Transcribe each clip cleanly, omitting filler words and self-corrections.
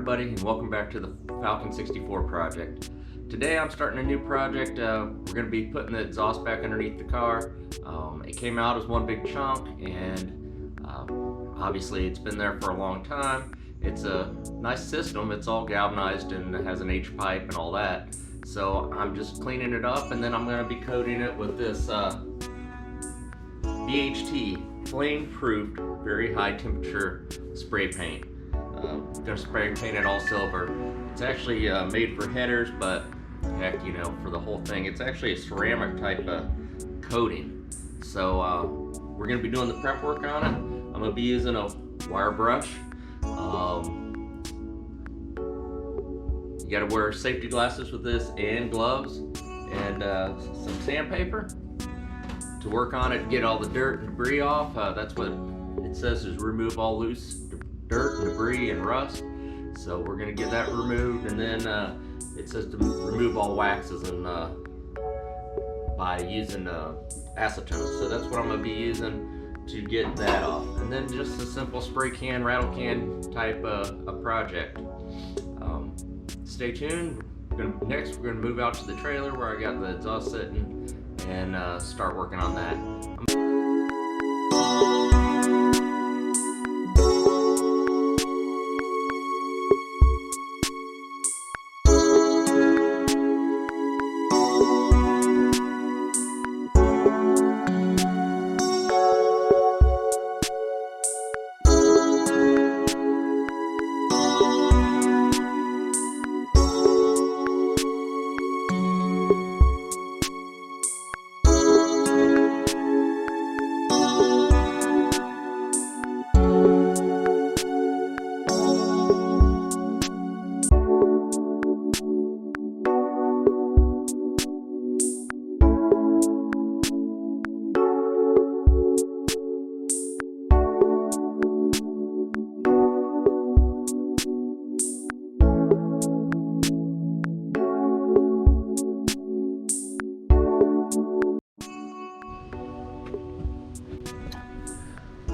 everybody, and welcome back to the Falcon 64 project. Today I'm starting a new project. We're going to be putting the exhaust back underneath the car. It came out as one big chunk, and obviously it's been there for a long time. It's a nice system. It's all galvanized and it has an H pipe and all that. So I'm just cleaning it up, and then I'm going to be coating it with this VHT flame-proof, very high temperature spray paint. Gonna spray paint it all silver. It's actually made for headers, but heck, you know, for the whole thing, it's actually a ceramic type of coating. So we're gonna be doing the prep work on it. I'm gonna be using a wire brush. You gotta wear safety glasses with this and gloves and some sandpaper to work on it, get all the dirt and debris off. That's what it says, is remove all loose dirt and debris and rust. So we're gonna get that removed, and then it says to remove all waxes and by using acetone. So that's what I'm gonna be using to get that off. And then just a simple spray can, rattle can type of project. Stay tuned. Next we're gonna move out to the trailer where I got the exhaust sitting and start working on that.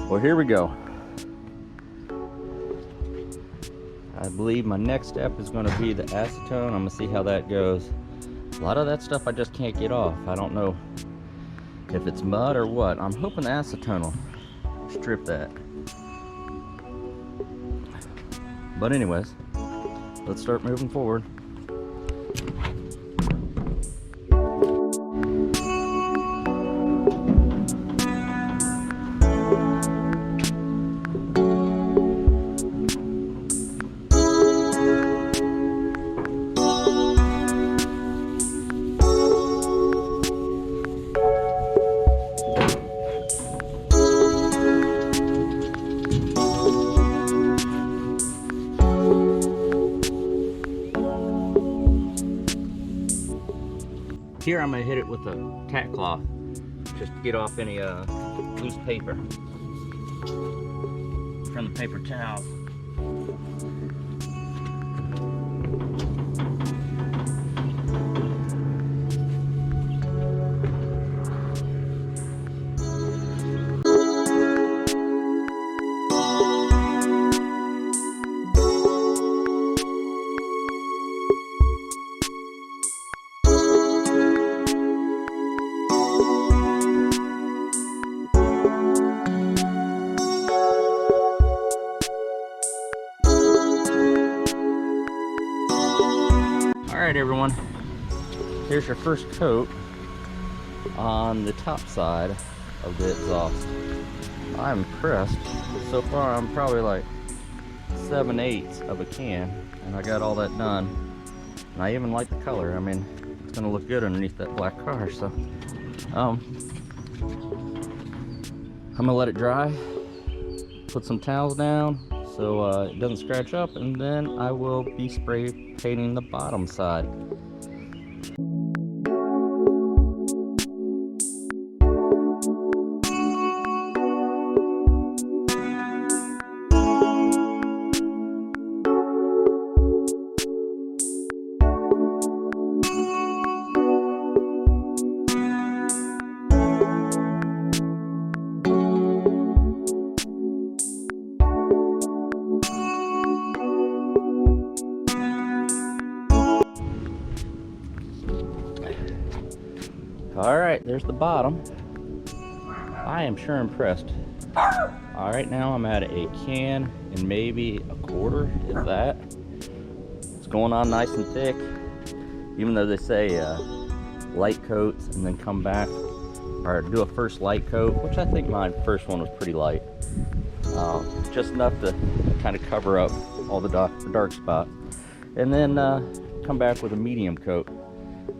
Well, here we go. I believe my next step is going to be the acetone. I'm going to see how that goes. A lot of that stuff I just can't get off. I don't know if it's mud or what. I'm hoping the acetone will strip that. But anyways, let's start moving forward. Here I'm going to hit it with a tack cloth just to get off any loose paper from the paper towel. Alright everyone, here's your first coat on the top side of the exhaust. I'm impressed. So far I'm probably like 7/8 of a can, and I got all that done. And I even like the color. I mean, it's gonna look good underneath that black car. So I'm gonna let it dry, put some towels down so it doesn't scratch up, and then I will be spray painting the bottom side. Alright, there's the bottom. I am sure impressed. Alright, now I'm at a can and maybe a quarter, if that. It's going on nice and thick. Even though they say light coats and then come back, or do a first light coat, which I think my first one was pretty light. Just enough to kind of cover up all the dark spots. And then come back with a medium coat.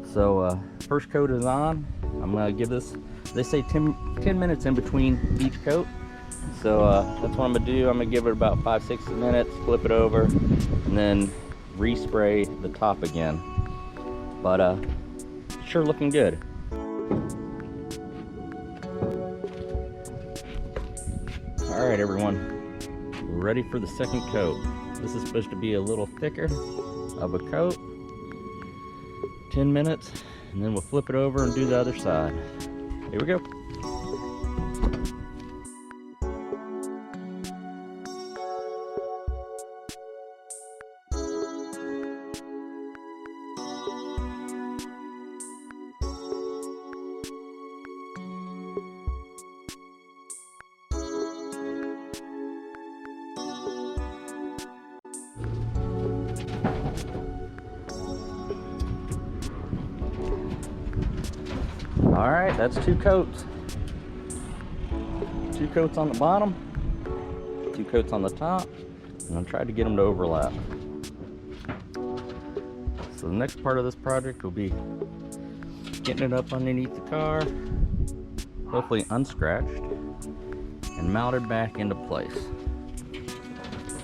So first coat is on. I'm gonna give this, they say 10 minutes in between each coat. So that's what I'm gonna do. I'm gonna give it about 5-6 minutes, flip it over, and then respray the top again. But sure looking good. All right, everyone, we're ready for the second coat. This is supposed to be a little thicker of a coat. 10 minutes, and then we'll flip it over and do the other side. Here we go. All right, that's 2 coats. 2 coats on the bottom, 2 coats on the top, and I'm trying to get them to overlap. So the next part of this project will be getting it up underneath the car, hopefully unscratched, and mounted back into place.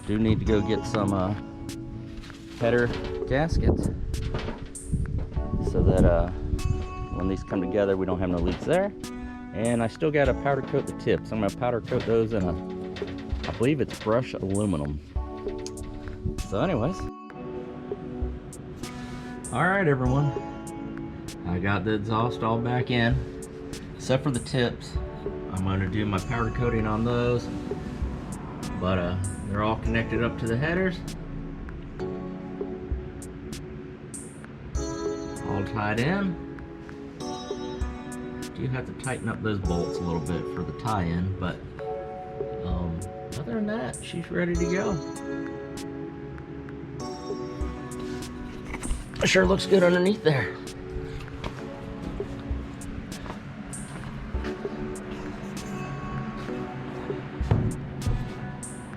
Do need to go get some header gaskets so that when these come together we don't have no leaks there. And I still got to powder coat the tips. I'm going to powder coat those in I believe it's brushed aluminum. So anyways, all right everyone, I got the exhaust all back in except for the tips. I'm going to do my powder coating on those, but they're all connected up to the headers, all tied in. You have to tighten up those bolts a little bit for the tie-in, but other than that, she's ready to go. It sure looks good underneath there.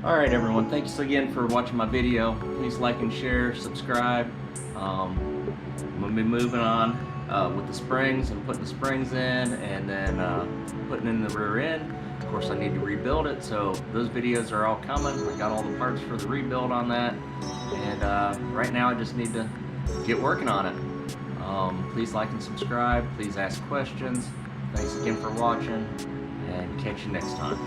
Alright everyone, thanks again for watching my video. Please like and share, subscribe. I'm going to be moving on with the springs and putting the springs in, and then putting in the rear end. Of course I need to rebuild it, so those videos are all coming. I got all the parts for the rebuild on that, and right now I just need to get working on it. Please like and subscribe, please ask questions. Thanks again for watching, and catch you next time.